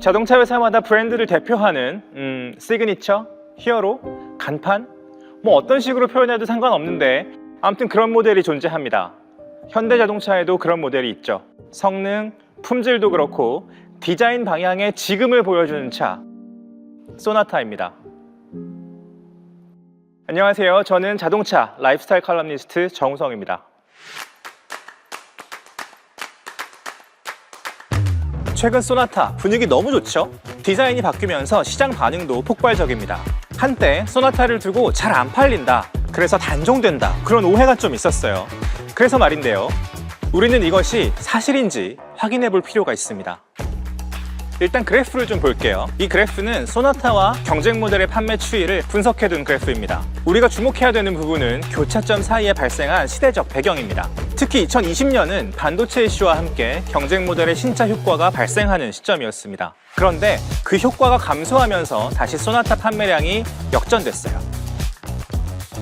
자동차 회사마다 브랜드를 대표하는 시그니처, 히어로, 간판 뭐 어떤 식으로 표현해도 상관없는데 아무튼 그런 모델이 존재합니다. 현대자동차에도 그런 모델이 있죠. 성능, 품질도 그렇고 디자인 방향의 지금을 보여주는 차, 소나타입니다. 안녕하세요. 저는 자동차 라이프스타일 칼럼니스트 정우성입니다. 최근 소나타 분위기 너무 좋죠? 디자인이 바뀌면서 시장 반응도 폭발적입니다. 한때 소나타를 두고 잘 안 팔린다, 그래서 단종된다, 그런 오해가 좀 있었어요. 그래서 말인데요, 우리는 이것이 사실인지 확인해 볼 필요가 있습니다. 일단 그래프를 좀 볼게요. 이 그래프는 소나타와 경쟁 모델의 판매 추이를 분석해둔 그래프입니다. 우리가 주목해야 되는 부분은 교차점 사이에 발생한 시대적 배경입니다. 특히 2020년은 반도체 이슈와 함께 경쟁 모델의 신차 효과가 발생하는 시점이었습니다. 그런데 그 효과가 감소하면서 다시 소나타 판매량이 역전됐어요.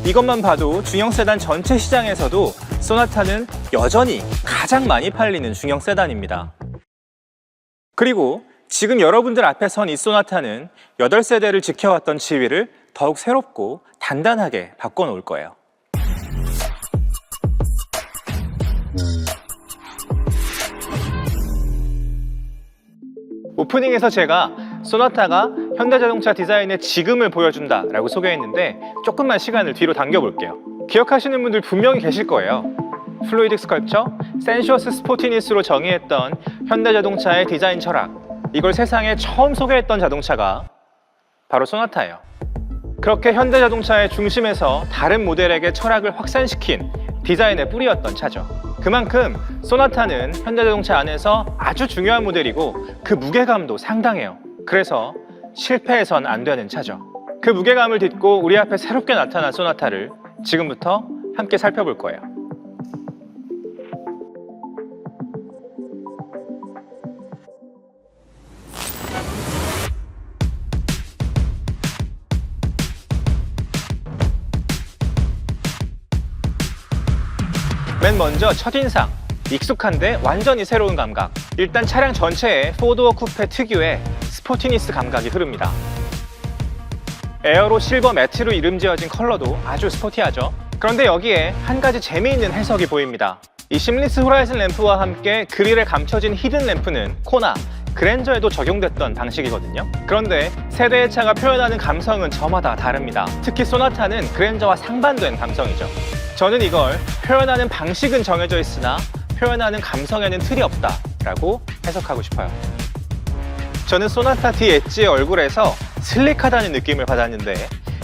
이것만 봐도 중형 세단 전체 시장에서도 소나타는 여전히 가장 많이 팔리는 중형 세단입니다. 그리고 지금 여러분들 앞에 선 이 소나타는 8세대를 지켜왔던 지위를 더욱 새롭고 단단하게 바꿔놓을 거예요. 오프닝에서 제가 소나타가 현대자동차 디자인의 지금을 보여준다 라고 소개했는데 조금만 시간을 뒤로 당겨볼게요. 기억하시는 분들 분명히 계실 거예요. 플루이딕 스컬프처, 센슈어스 스포티니스로 정의했던 현대자동차의 디자인 철학, 이걸 세상에 처음 소개했던 자동차가 바로 소나타예요. 그렇게 현대자동차의 중심에서 다른 모델에게 철학을 확산시킨 디자인의 뿌리였던 차죠. 그만큼 소나타는 현대자동차 안에서 아주 중요한 모델이고 그 무게감도 상당해요. 그래서 실패해선 안 되는 차죠. 그 무게감을 딛고 우리 앞에 새롭게 나타난 소나타를 지금부터 함께 살펴볼 거예요. 맨 먼저 첫인상, 익숙한데 완전히 새로운 감각. 일단 차량 전체에 4도어 쿠페 특유의 스포티니스 감각이 흐릅니다. 에어로 실버 매트로 이름 지어진 컬러도 아주 스포티하죠. 그런데 여기에 한 가지 재미있는 해석이 보입니다. 이 심리스 호라이즌 램프와 함께 그릴에 감춰진 히든 램프는 코나, 그랜저에도 적용됐던 방식이거든요. 그런데 세대의 차가 표현하는 감성은 저마다 다릅니다. 특히 소나타는 그랜저와 상반된 감성이죠. 저는 이걸 표현하는 방식은 정해져 있으나 표현하는 감성에는 틀이 없다 라고 해석하고 싶어요. 저는 소나타 D 엣지의 얼굴에서 슬릭하다는 느낌을 받았는데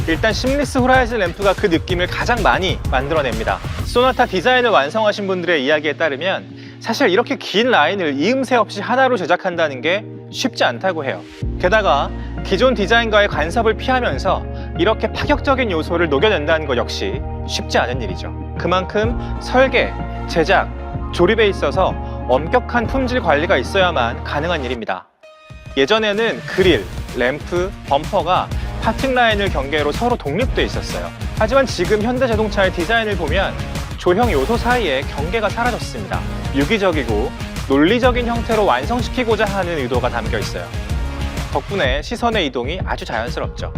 일단 심리스 호라이즌 램프가 그 느낌을 가장 많이 만들어냅니다. 소나타 디자인을 완성하신 분들의 이야기에 따르면 사실 이렇게 긴 라인을 이음새 없이 하나로 제작한다는 게 쉽지 않다고 해요. 게다가 기존 디자인과의 간섭을 피하면서 이렇게 파격적인 요소를 녹여낸다는 것 역시 쉽지 않은 일이죠. 그만큼 설계, 제작, 조립에 있어서 엄격한 품질 관리가 있어야만 가능한 일입니다. 예전에는 그릴, 램프, 범퍼가 파팅 라인을 경계로 서로 독립돼 있었어요. 하지만 지금 현대자동차의 디자인을 보면 조형 요소 사이에 경계가 사라졌습니다. 유기적이고 논리적인 형태로 완성시키고자 하는 의도가 담겨 있어요. 덕분에 시선의 이동이 아주 자연스럽죠.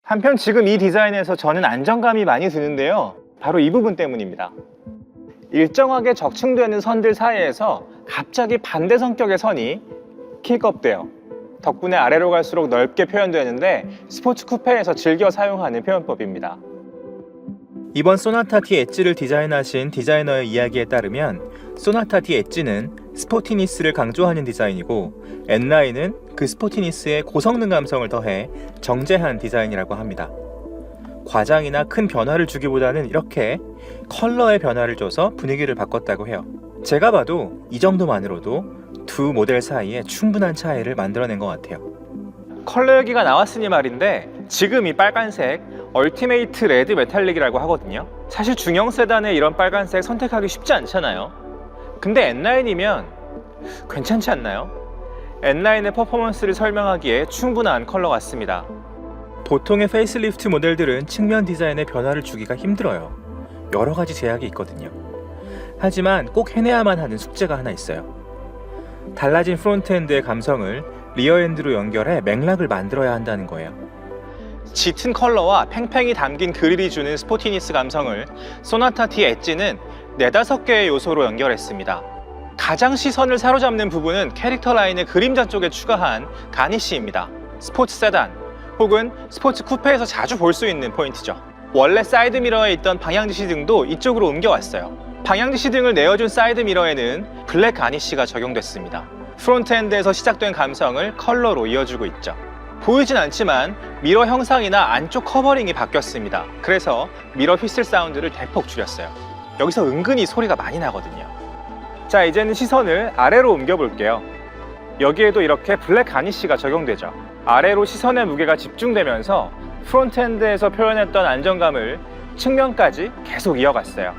한편 지금 이 디자인에서 저는 안정감이 많이 드는데요, 바로 이 부분 때문입니다. 일정하게 적층되는 선들 사이에서 갑자기 반대 성격의 선이 킥업돼요. 덕분에 아래로 갈수록 넓게 표현되는데 스포츠 쿠페에서 즐겨 사용하는 표현법입니다. 이번 소나타 D 엣지를 디자인하신 디자이너의 이야기에 따르면 소나타 D 엣지는 스포티니스를 강조하는 디자인이고 N라인은 그 스포티니스의 고성능 감성을 더해 정제한 디자인이라고 합니다. 과장이나 큰 변화를 주기보다는 이렇게 컬러의 변화를 줘서 분위기를 바꿨다고 해요. 제가 봐도 이 정도만으로도 두 모델 사이에 충분한 차이를 만들어낸 것 같아요. 컬러 얘기가 나왔으니 말인데 지금 이 빨간색 얼티메이트 레드 메탈릭이라고 하거든요. 사실 중형 세단에 이런 빨간색 선택하기 쉽지 않잖아요. 근데 N라인이면 괜찮지 않나요? N라인의 퍼포먼스를 설명하기에 충분한 컬러 같습니다. 보통의 페이스리프트 모델들은 측면 디자인에 변화를 주기가 힘들어요. 여러 가지 제약이 있거든요. 하지만 꼭 해내야만 하는 숙제가 하나 있어요. 달라진 프론트엔드의 감성을 리어엔드로 연결해 맥락을 만들어야 한다는 거예요. 짙은 컬러와 팽팽히 담긴 그릴이 주는 스포티니스 감성을 소나타 T 엣지는 4-5개의 요소로 연결했습니다. 가장 시선을 사로잡는 부분은 캐릭터 라인의 그림자 쪽에 추가한 가니쉬입니다. 스포츠 세단 혹은 스포츠 쿠페에서 자주 볼 수 있는 포인트죠. 원래 사이드미러에 있던 방향지시 등도 이쪽으로 옮겨왔어요. 방향지시 등을 내어준 사이드미러에는 블랙 가니쉬가 적용됐습니다. 프론트엔드에서 시작된 감성을 컬러로 이어주고 있죠. 보이진 않지만 미러 형상이나 안쪽 커버링이 바뀌었습니다. 그래서 미러 휘슬 사운드를 대폭 줄였어요. 여기서 은근히 소리가 많이 나거든요. 자, 이제는 시선을 아래로 옮겨볼게요. 여기에도 이렇게 블랙 가니쉬가 적용되죠. 아래로 시선의 무게가 집중되면서 프론트엔드에서 표현했던 안정감을 측면까지 계속 이어갔어요.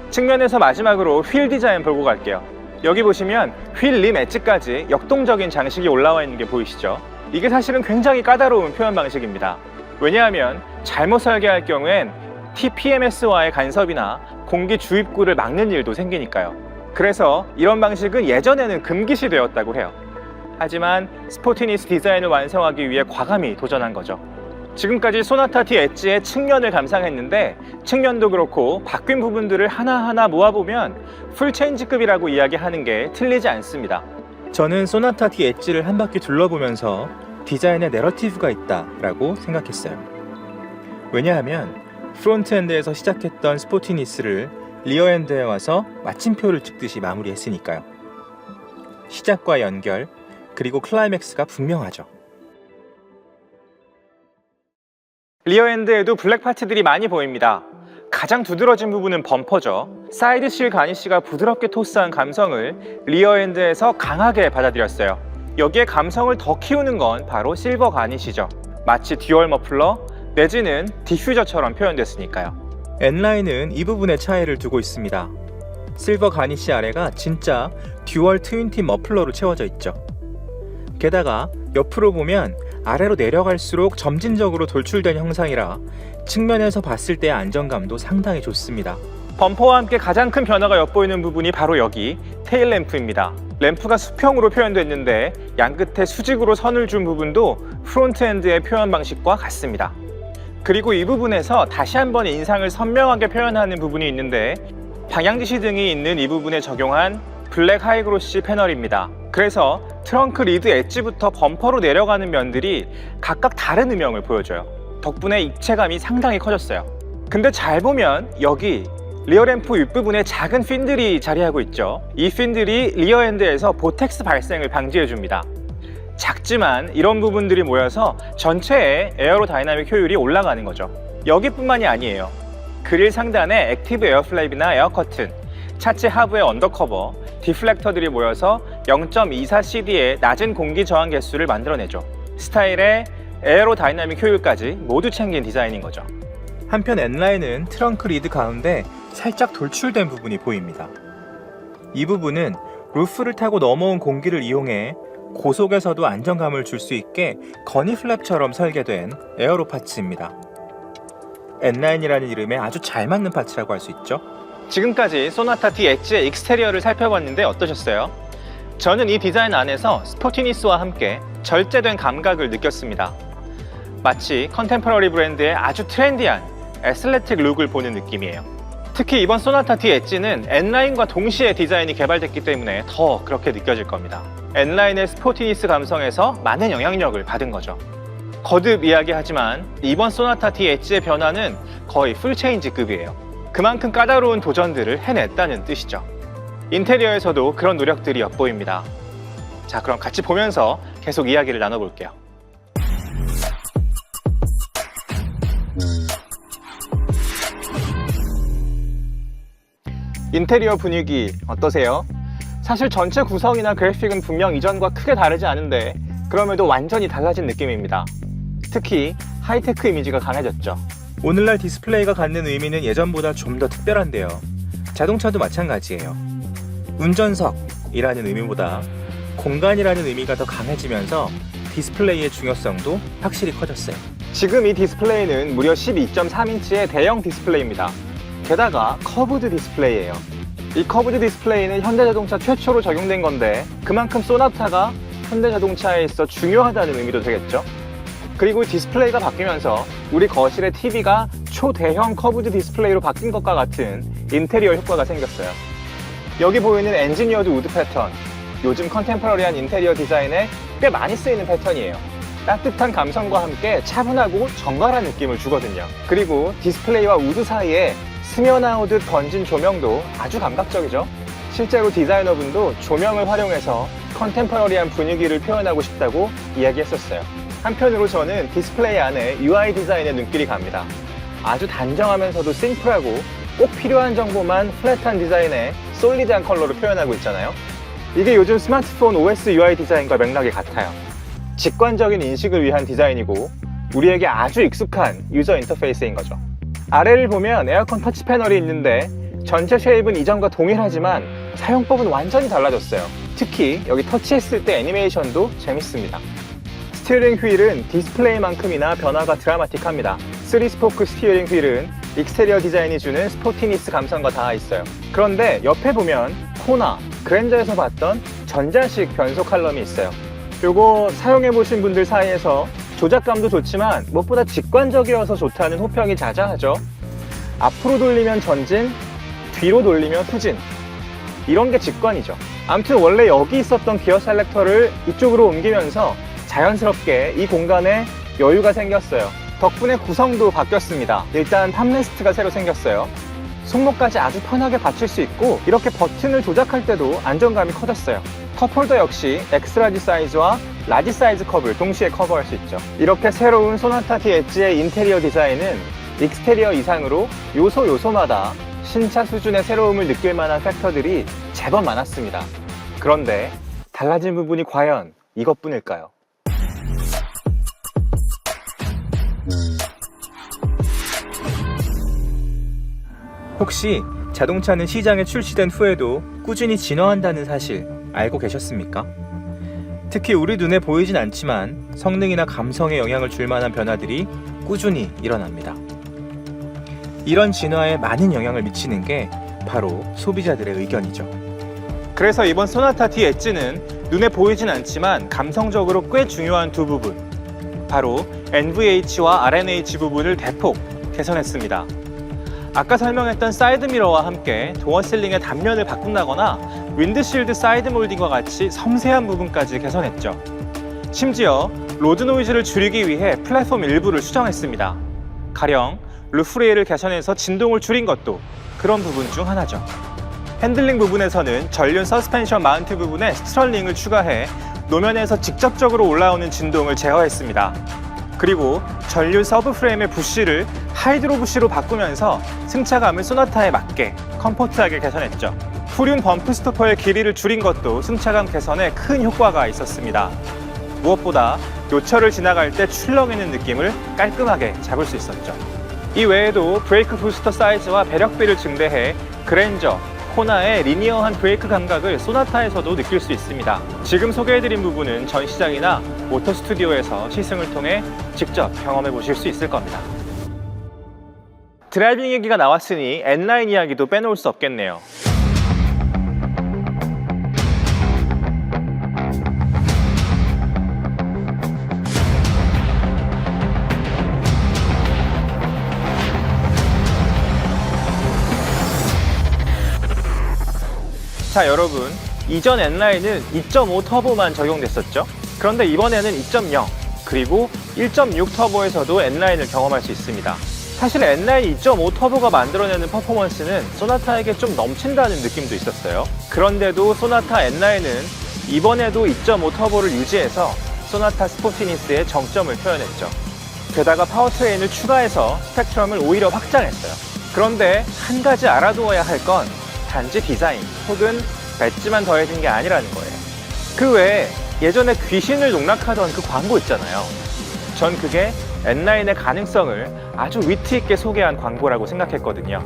측면에서 마지막으로 휠 디자인 보고 갈게요. 여기 보시면 휠 림 엣지까지 역동적인 장식이 올라와 있는 게 보이시죠? 이게 사실은 굉장히 까다로운 표현 방식입니다. 왜냐하면 잘못 설계할 경우엔 TPMS와의 간섭이나 공기 주입구를 막는 일도 생기니까요. 그래서 이런 방식은 예전에는 금기시 되었다고 해요. 하지만 스포티니스 디자인을 완성하기 위해 과감히 도전한 거죠. 지금까지 소나타 T 엣지의 측면을 감상했는데 측면도 그렇고 바뀐 부분들을 하나하나 모아보면 풀체인지급이라고 이야기하는 게 틀리지 않습니다. 저는 소나타 T 엣지를 한 바퀴 둘러보면서 디자인에 내러티브가 있다라고 생각했어요. 왜냐하면 프론트엔드에서 시작했던 스포티니스를 리어엔드에 와서 마침표를 찍듯이 마무리했으니까요. 시작과 연결, 그리고 클라이맥스가 분명하죠. 리어엔드에도 블랙 파츠들이 많이 보입니다. 가장 두드러진 부분은 범퍼죠. 사이드 실 가니쉬가 부드럽게 토스한 감성을 리어엔드에서 강하게 받아들였어요. 여기에 감성을 더 키우는 건 바로 실버 가니쉬죠. 마치 듀얼 머플러 내지는 디퓨저처럼 표현됐으니까요. N라인은 이 부분에 차이를 두고 있습니다. 실버 가니쉬 아래가 진짜 듀얼 트윈틴 머플러로 채워져 있죠. 게다가 옆으로 보면 아래로 내려갈수록 점진적으로 돌출된 형상이라 측면에서 봤을 때의 안정감도 상당히 좋습니다. 범퍼와 함께 가장 큰 변화가 엿보이는 부분이 바로 여기 테일 램프입니다. 램프가 수평으로 표현됐는데 양끝에 수직으로 선을 준 부분도 프론트엔드의 표현 방식과 같습니다. 그리고 이 부분에서 다시 한번 인상을 선명하게 표현하는 부분이 있는데 방향지시 등이 있는 이 부분에 적용한 블랙 하이그로시 패널입니다. 그래서 트렁크 리드 엣지부터 범퍼로 내려가는 면들이 각각 다른 음영을 보여줘요. 덕분에 입체감이 상당히 커졌어요. 근데 잘 보면 여기 리어램프 윗부분에 작은 핀들이 자리하고 있죠. 이 핀들이 리어엔드에서 보텍스 발생을 방지해줍니다. 작지만 이런 부분들이 모여서 전체의 에어로다이나믹 효율이 올라가는 거죠. 여기뿐만이 아니에요. 그릴 상단에 액티브 에어플랩이나 에어커튼, 차체 하부의 언더커버, 디플렉터들이 모여서 0.24cd의 낮은 공기 저항 개수를 만들어내죠. 스타일의 에어로다이나믹 효율까지 모두 챙긴 디자인인 거죠. 한편 N라인은 트렁크 리드 가운데 살짝 돌출된 부분이 보입니다. 이 부분은 루프를 타고 넘어온 공기를 이용해 고속에서도 안정감을 줄 수 있게 거니 플랩처럼 설계된 에어로 파츠입니다. N9이라는 이름에 아주 잘 맞는 파츠라고 할 수 있죠. 지금까지 소나타 T 엣지의 익스테리어를 살펴봤는데 어떠셨어요? 저는 이 디자인 안에서 스포티니스와 함께 절제된 감각을 느꼈습니다. 마치 컨템퍼러리 브랜드의 아주 트렌디한 애슬레틱 룩을 보는 느낌이에요. 특히 이번 소나타 T 엣지는 N라인과 동시에 디자인이 개발됐기 때문에 더 그렇게 느껴질 겁니다. N라인의 스포티니스 감성에서 많은 영향력을 받은 거죠. 거듭 이야기하지만 이번 소나타 T 엣지의 변화는 거의 풀체인지급이에요. 그만큼 까다로운 도전들을 해냈다는 뜻이죠. 인테리어에서도 그런 노력들이 엿보입니다. 자, 그럼 같이 보면서 계속 이야기를 나눠볼게요. 인테리어 분위기 어떠세요? 사실 전체 구성이나 그래픽은 분명 이전과 크게 다르지 않은데 그럼에도 완전히 달라진 느낌입니다. 특히 하이테크 이미지가 강해졌죠. 오늘날 디스플레이가 갖는 의미는 예전보다 좀 더 특별한데요. 자동차도 마찬가지예요. 운전석이라는 의미보다 공간이라는 의미가 더 강해지면서 디스플레이의 중요성도 확실히 커졌어요. 지금 이 디스플레이는 무려 12.3인치의 대형 디스플레이입니다. 게다가 커브드 디스플레이예요. 이 커브드 디스플레이는 현대자동차 최초로 적용된 건데 그만큼 소나타가 현대자동차에 있어 중요하다는 의미도 되겠죠. 그리고 디스플레이가 바뀌면서 우리 거실의 TV가 초대형 커브드 디스플레이로 바뀐 것과 같은 인테리어 효과가 생겼어요. 여기 보이는 엔지니어드 우드 패턴, 요즘 컨템퍼러리한 인테리어 디자인에 꽤 많이 쓰이는 패턴이에요. 따뜻한 감성과 함께 차분하고 정갈한 느낌을 주거든요. 그리고 디스플레이와 우드 사이에 스며나오듯 번진 조명도 아주 감각적이죠. 실제로 디자이너분도 조명을 활용해서 컨템퍼러리한 분위기를 표현하고 싶다고 이야기했었어요. 한편으로 저는 디스플레이 안에 UI 디자인의 눈길이 갑니다. 아주 단정하면서도 심플하고 꼭 필요한 정보만 플랫한 디자인에 솔리드한 컬러로 표현하고 있잖아요. 이게 요즘 스마트폰 OS UI 디자인과 맥락이 같아요. 직관적인 인식을 위한 디자인이고 우리에게 아주 익숙한 유저 인터페이스인 거죠. 아래를 보면 에어컨 터치 패널이 있는데 전체 쉐입은 이전과 동일하지만 사용법은 완전히 달라졌어요. 특히 여기 터치했을 때 애니메이션도 재밌습니다. 스티어링 휠은 디스플레이만큼이나 변화가 드라마틱합니다. 3스포크 스티어링 휠은 익스테리어 디자인이 주는 스포티니스 감성과 닿아 있어요. 그런데 옆에 보면 코나, 그랜저에서 봤던 전자식 변속 칼럼이 있어요. 요거 사용해보신 분들 사이에서 조작감도 좋지만 무엇보다 직관적이어서 좋다는 호평이 자자하죠. 앞으로 돌리면 전진, 뒤로 돌리면 후진, 이런 게 직관이죠. 아무튼 원래 여기 있었던 기어 셀렉터를 이쪽으로 옮기면서 자연스럽게 이 공간에 여유가 생겼어요. 덕분에 구성도 바뀌었습니다. 일단 팜레스트가 새로 생겼어요. 손목까지 아주 편하게 받칠 수 있고 이렇게 버튼을 조작할 때도 안정감이 커졌어요. 컵홀더 역시 엑스라지 사이즈와 라지 사이즈 컵을 동시에 커버할 수 있죠. 이렇게 새로운 소나타 D 엣지의 인테리어 디자인은 익스테리어 이상으로 요소마다 신차 수준의 새로움을 느낄 만한 팩터들이 제법 많았습니다. 그런데 달라진 부분이 과연 이것뿐일까요? 혹시 자동차는 시장에 출시된 후에도 꾸준히 진화한다는 사실 알고 계셨습니까? 특히 우리 눈에 보이진 않지만 성능이나 감성에 영향을 줄 만한 변화들이 꾸준히 일어납니다. 이런 진화에 많은 영향을 미치는 게 바로 소비자들의 의견이죠. 그래서 이번 소나타 D 엣지는 눈에 보이진 않지만 감성적으로 꽤 중요한 두 부분, 바로 NVH와 RNH 부분을 대폭 개선했습니다. 아까 설명했던 사이드미러와 함께 도어 실링의 단면을 바꾼다거나 윈드실드 사이드 몰딩과 같이 섬세한 부분까지 개선했죠. 심지어 로드 노이즈를 줄이기 위해 플랫폼 일부를 수정했습니다. 가령 루프레일을 개선해서 진동을 줄인 것도 그런 부분 중 하나죠. 핸들링 부분에서는 전륜 서스펜션 마운트 부분에 스트럴링을 추가해 노면에서 직접적으로 올라오는 진동을 제어했습니다. 그리고 전륜 서브 프레임의 부시를 하이드로 부시로 바꾸면서 승차감을 소나타에 맞게 컴포트하게 개선했죠. 후륜 범프 스토퍼의 길이를 줄인 것도 승차감 개선에 큰 효과가 있었습니다. 무엇보다 요철을 지나갈 때 출렁이는 느낌을 깔끔하게 잡을 수 있었죠. 이 외에도 브레이크 부스터 사이즈와 배력비를 증대해 그랜저, 코나의 리니어한 브레이크 감각을 소나타에서도 느낄 수 있습니다. 지금 소개해드린 부분은 전시장이나 모터 스튜디오에서 시승을 통해 직접 경험해 보실 수 있을 겁니다. 드라이빙 얘기가 나왔으니 N9 이야기도 빼놓을 수 없겠네요. 자, 여러분, 이전 N9은 2.5 터보만 적용됐었죠. 그런데 이번에는 2.0 그리고 1.6 터보에서도 N9을 경험할 수 있습니다. 사실 N9 2.5 터보가 만들어내는 퍼포먼스는 소나타에게 좀 넘친다는 느낌도 있었어요. 그런데도 소나타 N9은 이번에도 2.5 터보를 유지해서 소나타 스포티니스의 정점을 표현했죠. 게다가 파워트레인을 추가해서 스펙트럼을 오히려 확장했어요. 그런데 한 가지 알아두어야 할 건 단지 디자인 혹은 배지만 더해진 게 아니라는 거예요. 그 외에 예전에 귀신을 농락하던 그 광고 있잖아요. 전 그게 N9의 가능성을 아주 위트 있게 소개한 광고라고 생각했거든요.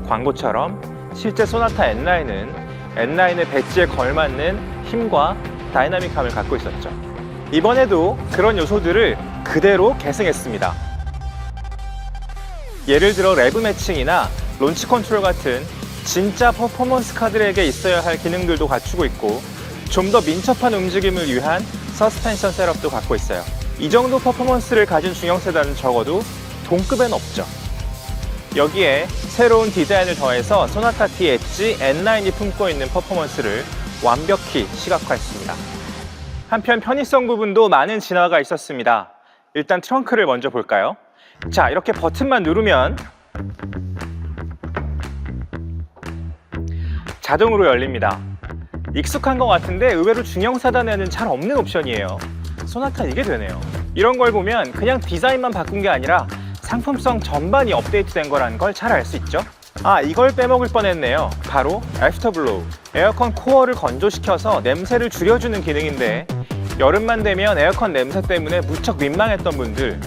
광고처럼 실제 소나타 N9은 N9의 배지에 걸맞는 힘과 다이나믹함을 갖고 있었죠. 이번에도 그런 요소들을 그대로 계승했습니다. 예를 들어 레브 매칭이나 론치 컨트롤 같은 진짜 퍼포먼스 카들에게 있어야 할 기능들도 갖추고 있고 좀 더 민첩한 움직임을 위한 서스펜션 셋업도 갖고 있어요. 이 정도 퍼포먼스를 가진 중형 세단은 적어도 동급엔 없죠. 여기에 새로운 디자인을 더해서 소나타 T 엣지 N9이 품고 있는 퍼포먼스를 완벽히 시각화했습니다. 한편 편의성 부분도 많은 진화가 있었습니다. 일단 트렁크를 먼저 볼까요? 자, 이렇게 버튼만 누르면 자동으로 열립니다. 익숙한 것 같은데 의외로 중형 세단에는 잘 없는 옵션이에요. 소나타 이게 되네요. 이런 걸 보면 그냥 디자인만 바꾼 게 아니라 상품성 전반이 업데이트된 거라는 걸 잘 알 수 있죠. 아, 이걸 빼먹을 뻔했네요. 바로 애프터블로우. 에어컨 코어를 건조시켜서 냄새를 줄여주는 기능인데 여름만 되면 에어컨 냄새 때문에 무척 민망했던 분들,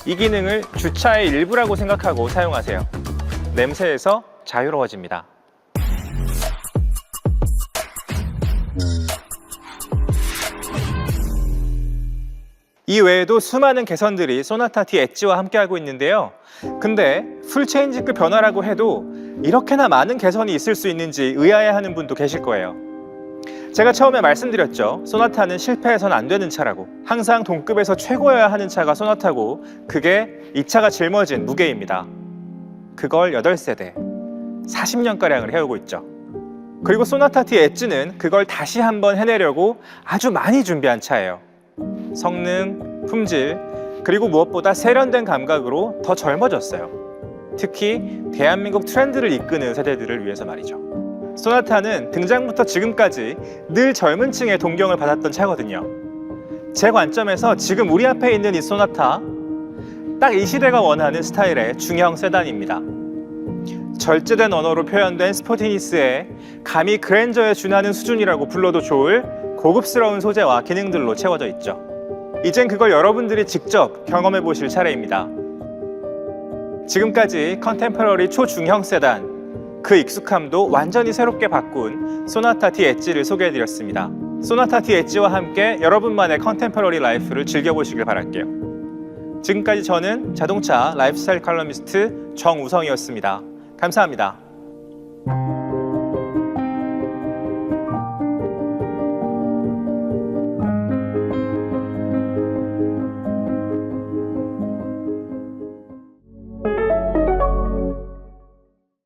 이 기능을 주차의 일부라고 생각하고 사용하세요. 냄새에서 자유로워집니다. 이 외에도 수많은 개선들이 소나타 T 엣지와 함께하고 있는데요. 근데 풀체인지급 변화라고 해도 이렇게나 많은 개선이 있을 수 있는지 의아해하는 분도 계실 거예요. 제가 처음에 말씀드렸죠. 소나타는 실패해서는 안 되는 차라고. 항상 동급에서 최고여야 하는 차가 소나타고 그게 이 차가 짊어진 무게입니다. 그걸 8세대, 40년가량을 해오고 있죠. 그리고 소나타 T 엣지는 그걸 다시 한번 해내려고 아주 많이 준비한 차예요. 성능, 품질, 그리고 무엇보다 세련된 감각으로 더 젊어졌어요. 특히 대한민국 트렌드를 이끄는 세대들을 위해서 말이죠. 소나타는 등장부터 지금까지 늘 젊은 층의 동경을 받았던 차거든요. 제 관점에서 지금 우리 앞에 있는 이 소나타, 딱 이 시대가 원하는 스타일의 중형 세단입니다. 절제된 언어로 표현된 스포티니스에 감히 그랜저에 준하는 수준이라고 불러도 좋을 고급스러운 소재와 기능들로 채워져 있죠. 이젠 그걸 여러분들이 직접 경험해 보실 차례입니다. 지금까지 컨템퍼러리 초중형 세단, 그 익숙함도 완전히 새롭게 바꾼 소나타 T 엣지를 소개해드렸습니다. 소나타 T 엣지와 함께 여러분만의 컨템퍼러리 라이프를 즐겨보시길 바랄게요. 지금까지 저는 자동차 라이프스타일 칼럼니스트 정우성이었습니다. 감사합니다.